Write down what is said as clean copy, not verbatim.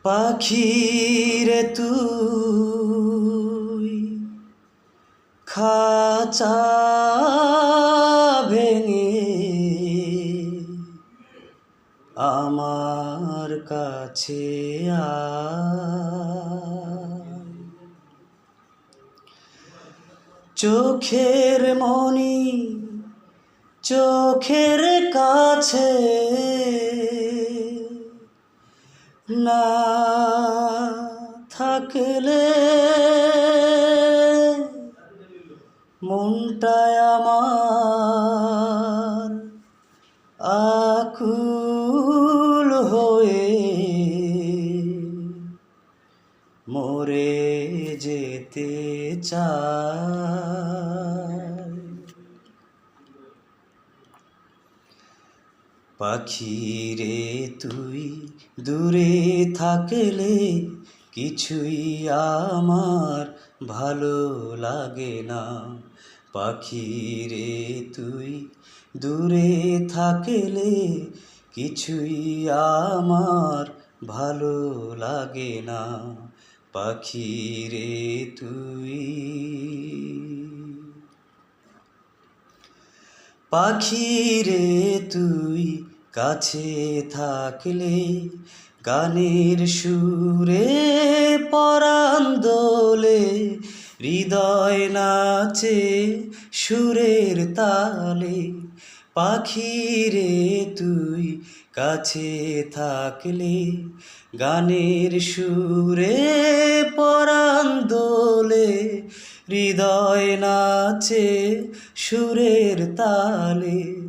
পাখি রে তুই খাঁচা ভেঙে আমার কাছে আয়। চোখের মনি চোখের কাছে না থাকলে মনটায় আমার আকুল হয়ে মরে যেতে চায়। পাখি রে তুই দূরে থাকলে কিছুই আমার ভালো লাগে না। পাখি রে তুই দূরে থাকলে কিছুই আমার ভালো লাগে না। পাখি রে তুই পাখি রে তুই কাছে থাকলে গানের সুরে পরাণ দোলে, হৃদয় নাচে সুরের তালে। পাখি রে তুই কাছে থাকলে গানের সুরে পরাণ দোলে, হৃদয় নাচে সুরের তালে।